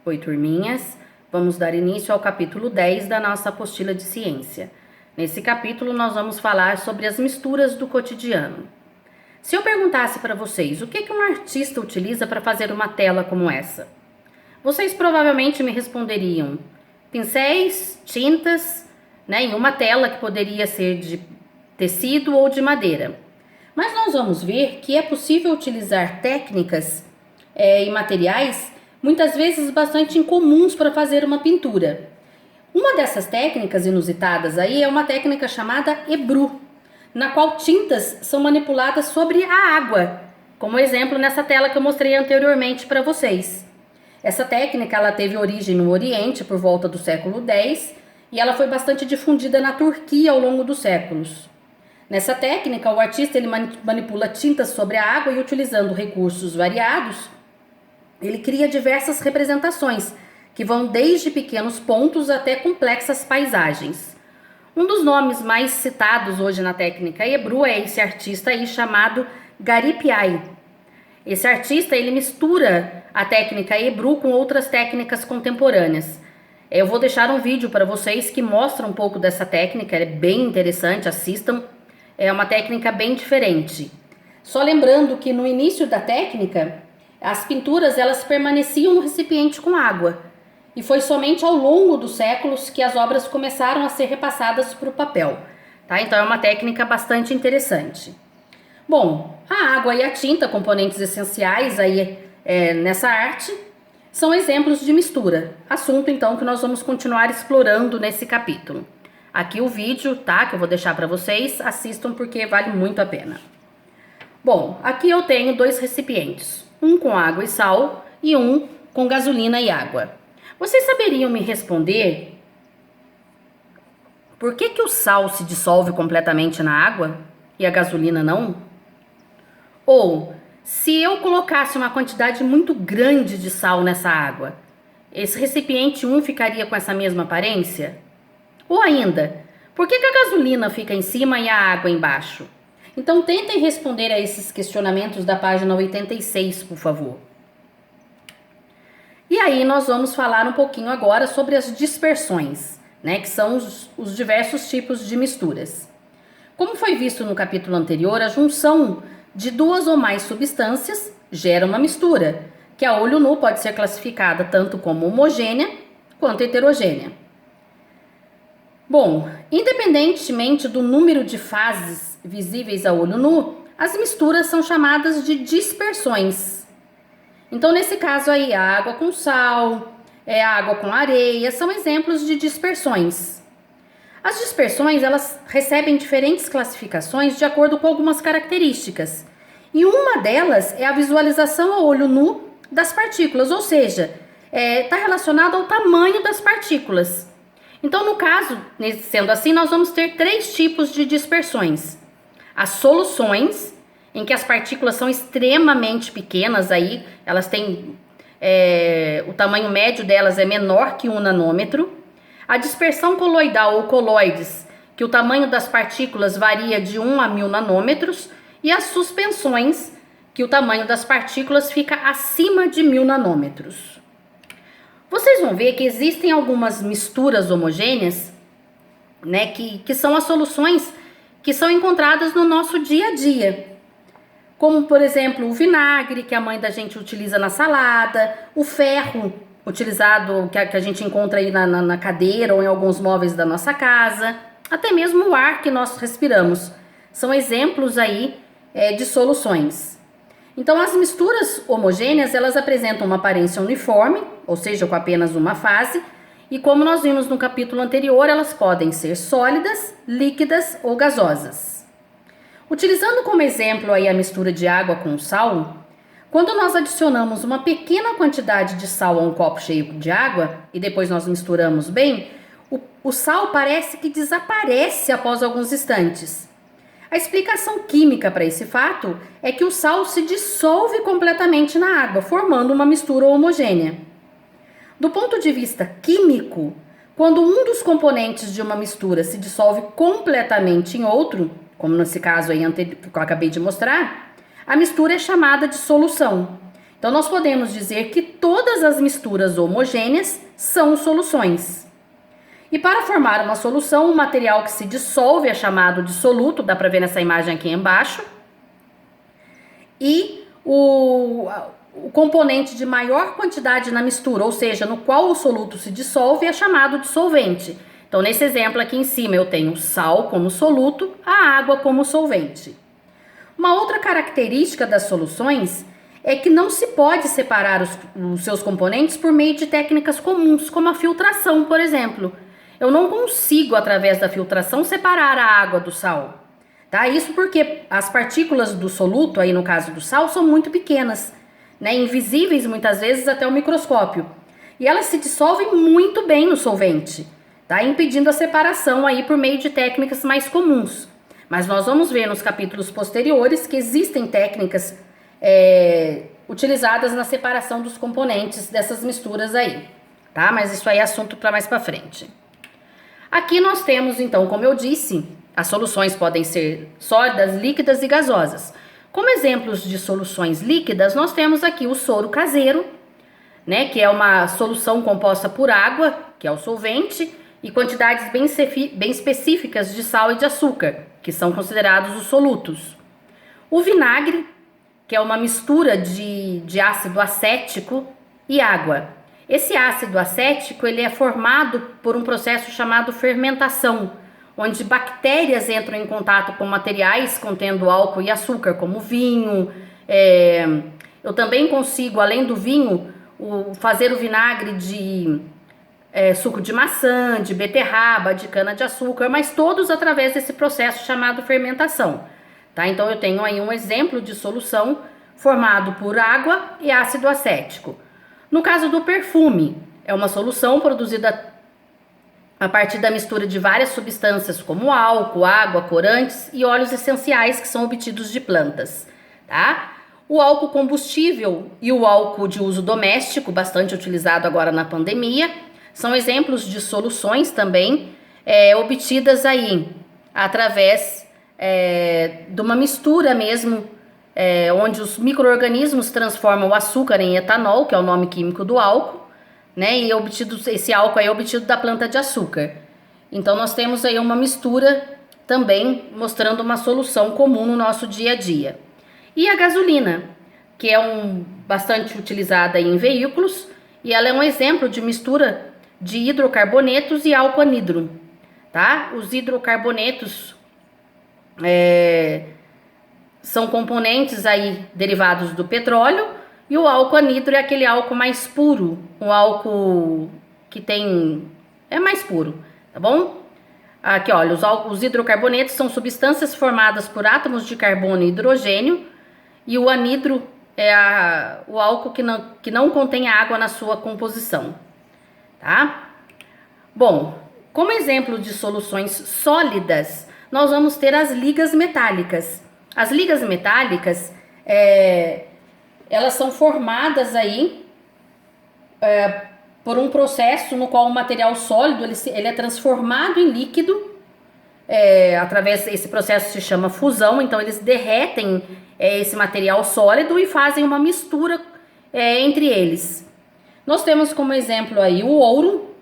Oi, turminhas! Vamos dar início ao capítulo 10 da nossa apostila de ciência. Nesse capítulo, nós vamos falar sobre as misturas do cotidiano. Se eu perguntasse para vocês o que um artista utiliza para fazer uma tela como essa, vocês provavelmente me responderiam pincéis, tintas, em uma tela que poderia ser de tecido ou de madeira. Mas nós vamos ver que é possível utilizar técnicas e materiais muitas vezes bastante incomuns para fazer uma pintura. Uma dessas técnicas inusitadas aí é uma técnica chamada Ebru, na qual tintas são manipuladas sobre a água, como exemplo nessa tela que eu mostrei anteriormente para vocês. Essa técnica ela teve origem no Oriente por volta do século X e ela foi bastante difundida na Turquia ao longo dos séculos. Nessa técnica, o artista ele manipula tintas sobre a água e utilizando recursos variados, ele cria diversas representações, que vão desde pequenos pontos até complexas paisagens. Um dos nomes mais citados hoje na técnica Ebru é esse artista aí chamado Garipiai. Esse artista ele mistura a técnica Ebru com outras técnicas contemporâneas. Eu vou deixar um vídeo para vocês que mostra um pouco dessa técnica, ela é bem interessante, assistam. É uma técnica bem diferente. Só lembrando que no início da técnica, as pinturas elas permaneciam no recipiente com água. E foi somente ao longo dos séculos que as obras começaram a ser repassadas para o papel. Tá? Então é uma técnica bastante interessante. Bom, a água e a tinta, componentes essenciais aí nessa arte, são exemplos de mistura. Assunto então que nós vamos continuar explorando nesse capítulo. Aqui o vídeo, tá? Que eu vou deixar para vocês, assistam porque vale muito a pena. Bom, aqui eu tenho dois recipientes, um com água e sal e um com gasolina e água. Vocês saberiam me responder por que o sal se dissolve completamente na água e a gasolina não? Ou, se eu colocasse uma quantidade muito grande de sal nessa água, esse recipiente 1 ficaria com essa mesma aparência? Ou ainda, por que a gasolina fica em cima e a água embaixo? Então tentem responder a esses questionamentos da página 86, por favor. E aí nós vamos falar um pouquinho agora sobre as dispersões, que são os diversos tipos de misturas. Como foi visto no capítulo anterior, a junção de duas ou mais substâncias gera uma mistura, que a olho nu pode ser classificada tanto como homogênea quanto heterogênea. Bom, independentemente do número de fases visíveis a olho nu, as misturas são chamadas de dispersões. Então, nesse caso aí, a água com sal, a água com areia, são exemplos de dispersões. As dispersões, elas recebem diferentes classificações de acordo com algumas características. E uma delas é a visualização a olho nu das partículas, ou seja, está relacionado ao tamanho das partículas. Então, no caso, sendo assim, nós vamos ter três tipos de dispersões. As soluções, em que as partículas são extremamente pequenas, aí elas têm, o tamanho médio delas é menor que 1 nanômetro. A dispersão coloidal ou coloides, que o tamanho das partículas varia de 1 a 1000 nanômetros. E as suspensões, que o tamanho das partículas fica acima de 1000 nanômetros. Vocês vão ver que existem algumas misturas homogêneas, que são as soluções que são encontradas no nosso dia a dia. Como, por exemplo, o vinagre, que a mãe da gente utiliza na salada, o ferro utilizado, que a gente encontra aí na cadeira ou em alguns móveis da nossa casa, até mesmo o ar que nós respiramos. São exemplos aí de soluções. Então, as misturas homogêneas, elas apresentam uma aparência uniforme, ou seja, com apenas uma fase, e como nós vimos no capítulo anterior, elas podem ser sólidas, líquidas ou gasosas. Utilizando como exemplo aí a mistura de água com sal, quando nós adicionamos uma pequena quantidade de sal a um copo cheio de água, e depois nós misturamos bem, o sal parece que desaparece após alguns instantes. A explicação química para esse fato é que o sal se dissolve completamente na água, formando uma mistura homogênea. Do ponto de vista químico, quando um dos componentes de uma mistura se dissolve completamente em outro, como nesse caso aí que eu acabei de mostrar, a mistura é chamada de solução. Então, nós podemos dizer que todas as misturas homogêneas são soluções. E para formar uma solução, o material que se dissolve é chamado de soluto, dá para ver nessa imagem aqui embaixo. E o componente de maior quantidade na mistura, ou seja, no qual o soluto se dissolve, é chamado de solvente. Então, nesse exemplo aqui em cima, eu tenho sal como soluto, a água como solvente. Uma outra característica das soluções é que não se pode separar os seus componentes por meio de técnicas comuns, como a filtração, por exemplo. Eu não consigo, através da filtração, separar a água do sal. Tá? Isso porque as partículas do soluto, aí no caso do sal, são muito pequenas, né? Invisíveis muitas vezes até o microscópio. E elas se dissolvem muito bem no solvente, tá? Impedindo a separação aí por meio de técnicas mais comuns. Mas nós vamos ver nos capítulos posteriores que existem técnicas utilizadas na separação dos componentes dessas misturas aí, tá? Mas isso aí é assunto para mais para frente. Aqui nós temos, então, como eu disse, as soluções podem ser sólidas, líquidas e gasosas. Como exemplos de soluções líquidas, nós temos aqui o soro caseiro, né, que é uma solução composta por água, que é o solvente, e quantidades bem específicas de sal e de açúcar, que são considerados os solutos. O vinagre, que é uma mistura de ácido acético e água. Esse ácido acético ele é formado por um processo chamado fermentação, onde bactérias entram em contato com materiais contendo álcool e açúcar, como vinho. Eu também consigo, além do vinho, fazer o vinagre de suco de maçã, de beterraba, de cana-de-açúcar, mas todos através desse processo chamado fermentação. Tá? Então, eu tenho aí um exemplo de solução formado por água e ácido acético. No caso do perfume, é uma solução produzida a partir da mistura de várias substâncias como álcool, água, corantes e óleos essenciais que são obtidos de plantas, tá? O álcool combustível e o álcool de uso doméstico, bastante utilizado agora na pandemia, são exemplos de soluções também obtidas aí através de uma mistura mesmo, onde os micro-organismos transformam o açúcar em etanol, que é o nome químico do álcool, né? E esse álcool aí é obtido da planta de açúcar. Então nós temos aí uma mistura também mostrando uma solução comum no nosso dia a dia. E a gasolina, que é bastante utilizada em veículos, e ela é um exemplo de mistura de hidrocarbonetos e álcool anidro, tá? Os hidrocarbonetos são componentes aí derivados do petróleo, e o álcool anidro é aquele álcool mais puro, um álcool que é mais puro, tá bom? Aqui, olha, os hidrocarbonetos são substâncias formadas por átomos de carbono e hidrogênio, e o anidro é o álcool que não contém água na sua composição, tá? Bom, como exemplo de soluções sólidas, nós vamos ter as ligas metálicas. As ligas metálicas, elas são formadas aí por um processo no qual o material sólido ele é transformado em líquido, através desse processo se chama fusão. Então eles derretem esse material sólido e fazem uma mistura entre eles. Nós temos como exemplo aí o ouro.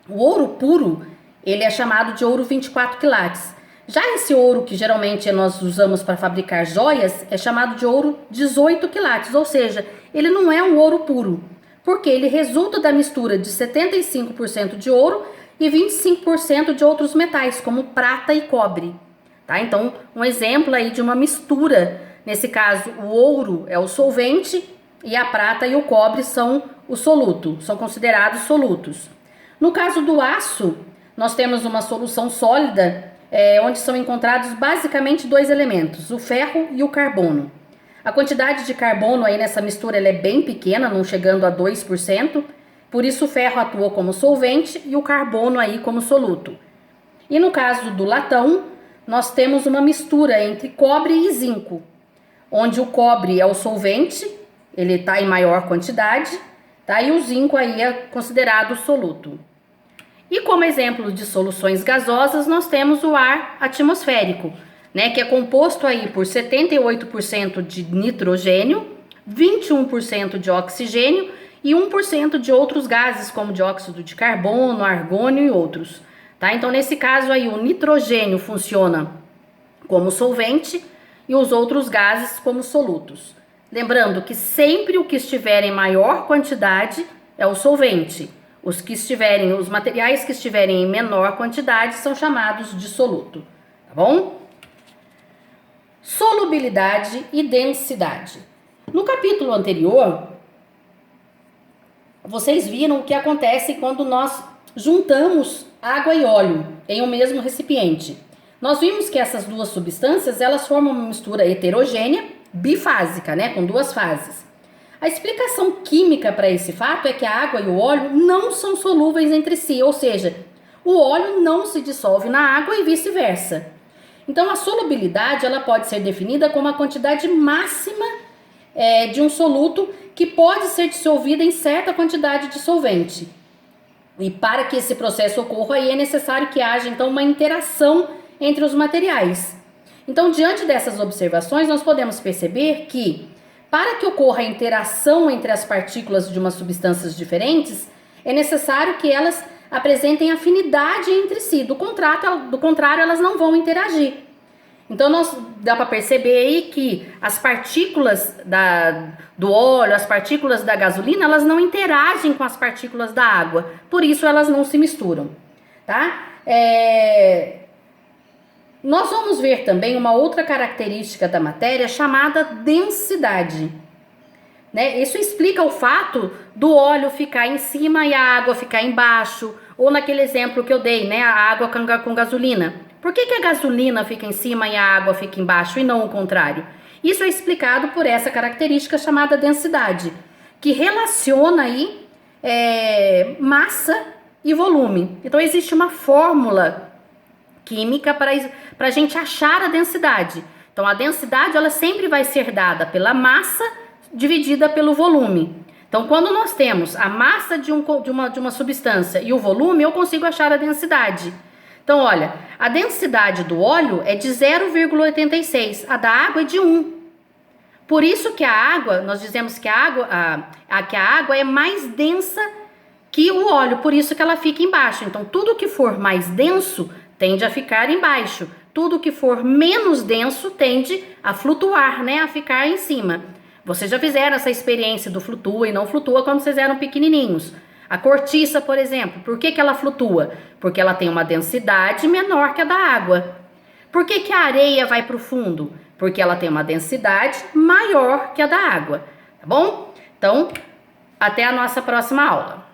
O ouro puro, ele é chamado de ouro 24 quilates. Já esse ouro que geralmente nós usamos para fabricar joias é chamado de ouro 18 quilates, ou seja, ele não é um ouro puro, porque ele resulta da mistura de 75% de ouro e 25% de outros metais, como prata e cobre. Tá? Então, um exemplo aí de uma mistura, nesse caso o ouro é o solvente e a prata e o cobre são o soluto, são considerados solutos. No caso do aço, nós temos uma solução sólida, onde são encontrados basicamente dois elementos, o ferro e o carbono. A quantidade de carbono aí nessa mistura é bem pequena, não chegando a 2%, por isso o ferro atua como solvente e o carbono aí como soluto. E no caso do latão, nós temos uma mistura entre cobre e zinco, onde o cobre é o solvente, ele está em maior quantidade, tá? E o zinco aí é considerado soluto. E como exemplo de soluções gasosas, nós temos o ar atmosférico, né, que é composto aí por 78% de nitrogênio, 21% de oxigênio e 1% de outros gases, como dióxido de carbono, argônio e outros. Tá? Então, nesse caso aí, o nitrogênio funciona como solvente e os outros gases como solutos. Lembrando que sempre o que estiver em maior quantidade é o solvente. Os materiais que estiverem em menor quantidade são chamados de soluto, tá bom? Solubilidade e densidade. No capítulo anterior, vocês viram o que acontece quando nós juntamos água e óleo em um mesmo recipiente. Nós vimos que essas duas substâncias, elas formam uma mistura heterogênea, bifásica, né, com duas fases. A explicação química para esse fato é que a água e o óleo não são solúveis entre si, ou seja, o óleo não se dissolve na água e vice-versa. Então, a solubilidade ela pode ser definida como a quantidade máxima de um soluto que pode ser dissolvida em certa quantidade de solvente. E para que esse processo ocorra, aí é necessário que haja então uma interação entre os materiais. Então, diante dessas observações, nós podemos perceber que para que ocorra a interação entre as partículas de umas substâncias diferentes, é necessário que elas apresentem afinidade entre si, do contrário elas não vão interagir. Então, dá para perceber aí que as partículas do óleo, as partículas da gasolina, elas não interagem com as partículas da água, por isso elas não se misturam, tá? Nós vamos ver também uma outra característica da matéria chamada densidade, né? Isso explica o fato do óleo ficar em cima e a água ficar embaixo, ou naquele exemplo que eu dei, né? A água com gasolina. Por que a gasolina fica em cima e a água fica embaixo e não o contrário? Isso é explicado por essa característica chamada densidade, que relaciona aí massa e volume. Então existe uma fórmula química para a gente achar a densidade. Então a densidade ela sempre vai ser dada pela massa dividida pelo volume. Então quando nós temos a massa de uma substância e o volume, eu consigo achar a densidade. Então olha, a densidade do óleo é de 0,86, a da água é de 1. Por isso que a água, nós dizemos que a água é mais densa que o óleo, por isso que ela fica embaixo. Então tudo que for mais denso tende a ficar embaixo. Tudo que for menos denso tende a flutuar, né? A ficar em cima. Vocês já fizeram essa experiência do flutua e não flutua quando vocês eram pequenininhos. A cortiça, por exemplo, por que ela flutua? Porque ela tem uma densidade menor que a da água. Por que a areia vai para o fundo? Porque ela tem uma densidade maior que a da água, tá bom? Então, até a nossa próxima aula.